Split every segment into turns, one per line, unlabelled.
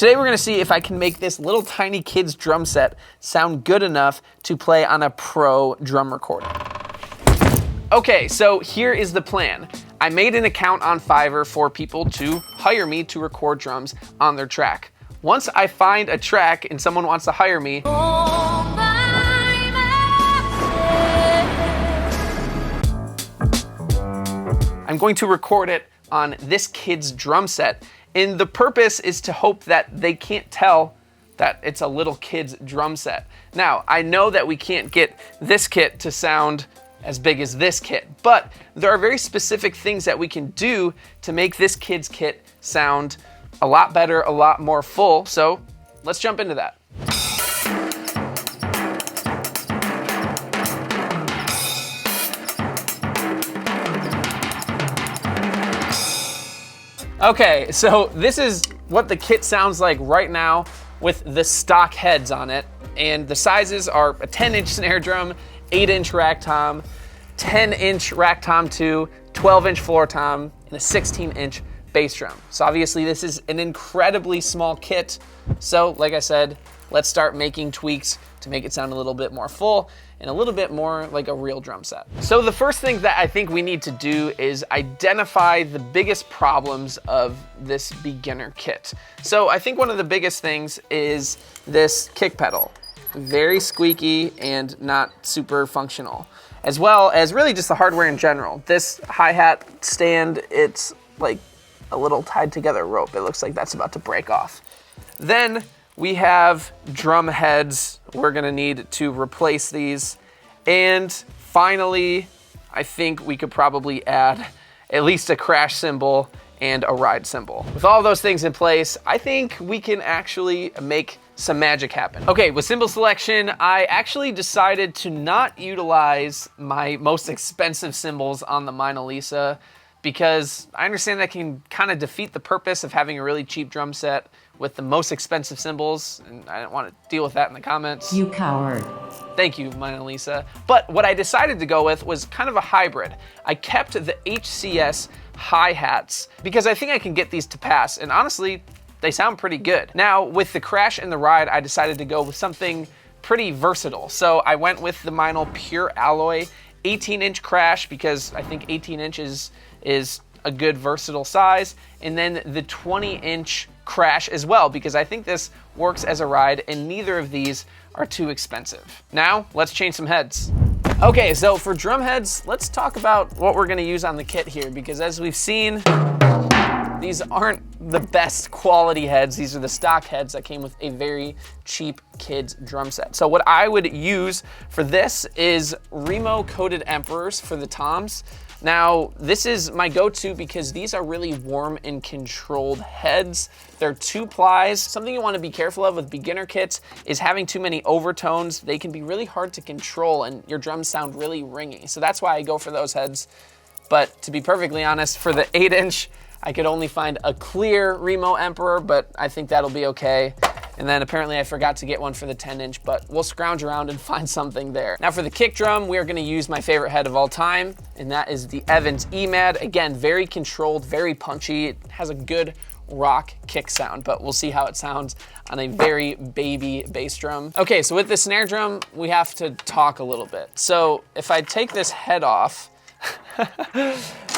Today we're gonna see if I can make this little tiny kid's drum set sound good enough to play on a pro drum recording. Okay, so here is the plan. I made an account on Fiverr for people to hire me to record drums on their track. Once I find a track and someone wants to hire me, I'm going to record it on this kid's drum set. And the purpose is to hope that they can't tell that it's a little kid's drum set. Now, I know that we can't get this kit to sound as big as this kit, but there are very specific things that we can do to make this kid's kit sound a lot better, a lot more full. So let's jump into that. Okay, so this is what the kit sounds like right now with the stock heads on it. And the sizes are a 10-inch snare drum, 8-inch rack tom, 10-inch rack tom 2, 12-inch floor tom, and a 16-inch bass drum. So obviously this is an incredibly small kit. So like I said, let's start making tweaks to make it sound a little bit more full and a little bit more like a real drum set. So the first thing that I think we need to do is identify the biggest problems of this beginner kit. So I think one of the biggest things is this kick pedal. Very squeaky and not super functional, as well as really just the hardware in general. This hi-hat stand, it's like a little tied together rope. It looks like that's about to break off. Then we have drum heads. We're gonna need to replace these. And finally, I think we could probably add at least a crash cymbal and a ride cymbal. With all those things in place, I think we can actually make some magic happen. Okay, with cymbal selection, I actually decided to not utilize my most expensive cymbals on the Mona Lisa because I understand that can kind of defeat the purpose of having a really cheap drum set with the most expensive cymbals, and I didn't want to deal with that in the comments.
You coward.
Thank you, Mona Lisa. But what I decided to go with was kind of a hybrid. I kept the HCS hi-hats because I think I can get these to pass, and honestly, they sound pretty good. Now, with the crash and the ride, I decided to go with something pretty versatile. So I went with the Meinl Pure Alloy 18-inch crash because I think 18 inches is a good versatile size, and then the 20-inch crash as well because I think this works as a ride and neither of these are too expensive. Now, let's change some heads. Okay, so for drum heads, let's talk about what we're gonna use on the kit here because as we've seen, these aren't the best quality heads. These are the stock heads that came with a very cheap kid's drum set. So what I would use for this is Remo coated Emperors for the toms. Now, this is my go-to because these are really warm and controlled heads. They're 2 plies. Something you want to be careful of with beginner kits is having too many overtones. They can be really hard to control and your drums sound really ringy. So that's why I go for those heads. But to be perfectly honest, for the 8-inch, I could only find a clear Remo Emperor, but I think that'll be okay. And then apparently I forgot to get one for the 10-inch, but we'll scrounge around and find something there. Now for the kick drum, we are gonna use my favorite head of all time, and that is the Evans EMAD. Again, very controlled, very punchy. It has a good rock kick sound, but we'll see how it sounds on a very baby bass drum. Okay, so with the snare drum, we have to talk a little bit. So if I take this head off,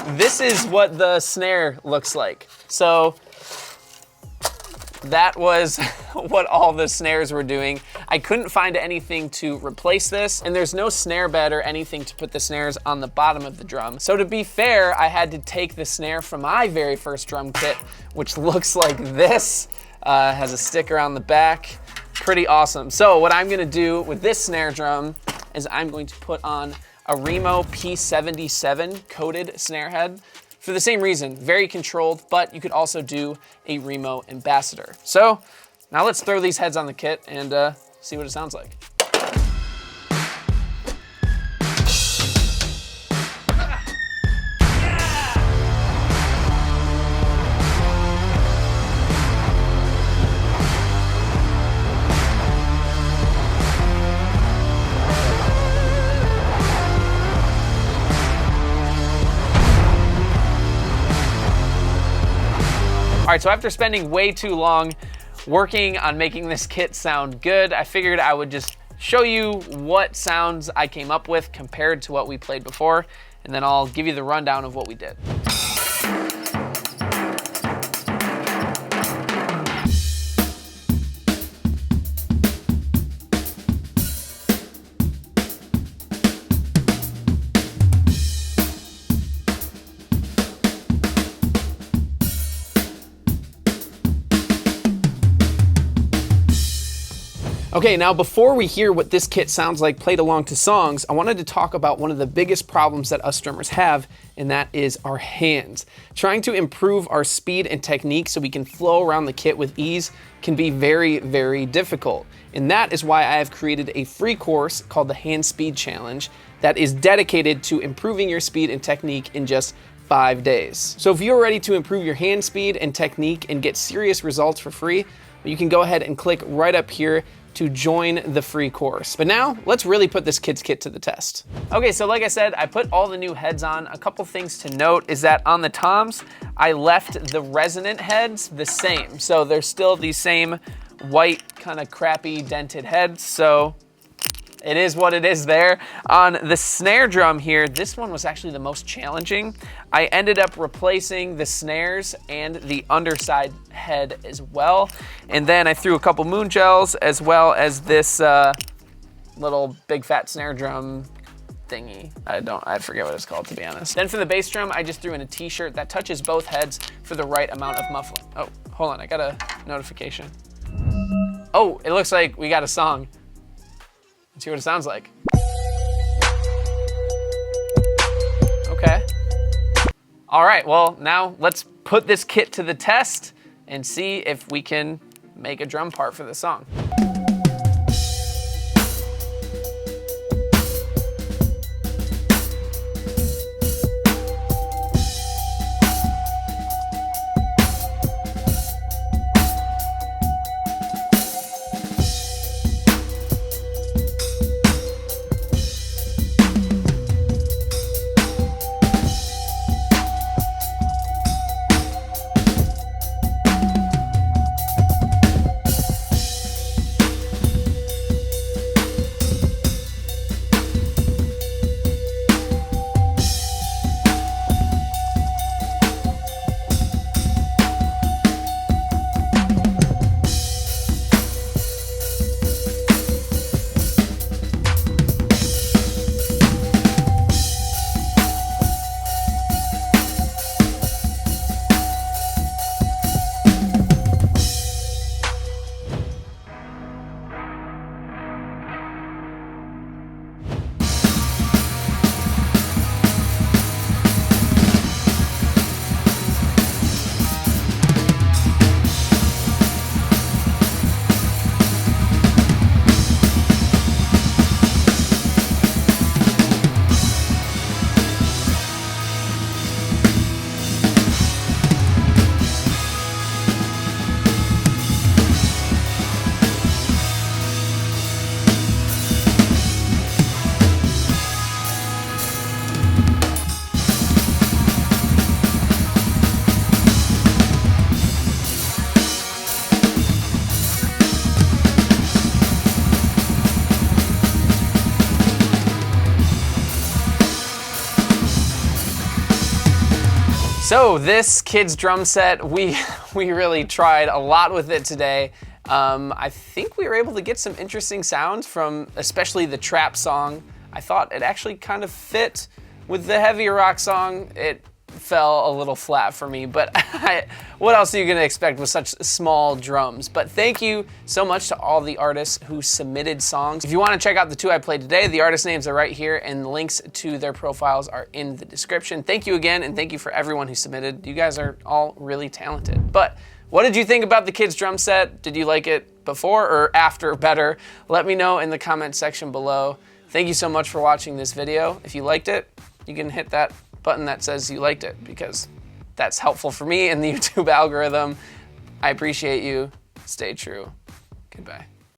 this is what the snare looks like. So that was what all the snares were doing. I couldn't find anything to replace this, and there's no snare bed or anything to put the snares on the bottom of the drum. So to be fair, I had to take the snare from my very first drum kit, which looks like this. Has a sticker on the back. Pretty awesome. So what I'm gonna do with this snare drum is I'm going to put on a Remo P77 coated snare head. For the same reason, very controlled, but you could also do a Remo Ambassador. So now let's throw these heads on the kit and see what it sounds like. All right, so after spending way too long working on making this kit sound good, I figured I would just show you what sounds I came up with compared to what we played before, and then I'll give you the rundown of what we did. Okay, now before we hear what this kit sounds like played along to songs, I wanted to talk about one of the biggest problems that us drummers have, and that is our hands. Trying to improve our speed and technique so we can flow around the kit with ease can be very, very difficult. And that is why I have created a free course called the Hand Speed Challenge that is dedicated to improving your speed and technique in just 5 days. So if you're ready to improve your hand speed and technique and get serious results for free, you can go ahead and click right up here to join the free course. But now, let's really put this kid's kit to the test. Okay, so like I said, I put all the new heads on. A couple things to note is that on the toms, I left the resonant heads the same. So they're still the same white, kind of crappy dented heads, so it is what it is there. On the snare drum here, this one was actually the most challenging. I ended up replacing the snares and the underside head as well. And then I threw a couple moon gels as well as this little big fat snare drum thingy. I forget what it's called, to be honest. Then for the bass drum, I just threw in a t-shirt that touches both heads for the right amount of muffling. Oh, hold on, I got a notification. Oh, it looks like we got a song. Let's see what it sounds like. Okay. All right, well, now let's put this kit to the test and see if we can make a drum part for the song. So this kid's drum set, we really tried a lot with it today. I think we were able to get some interesting sounds from especially the trap song. I thought it actually kind of fit with the heavier rock song. It fell a little flat for me, but what else are you gonna expect with such small drums? But thank you so much to all the artists who submitted songs. If you wanna check out the two I played today, the artist names are right here and the links to their profiles are in the description. Thank you again, and thank you for everyone who submitted. You guys are all really talented. But what did you think about the kid's drum set? Did you like it before or after better? Let me know in the comment section below. Thank you so much for watching this video. If you liked it, you can hit that button that says you liked it, because that's helpful for me and the YouTube algorithm. I appreciate you. Stay true. Goodbye.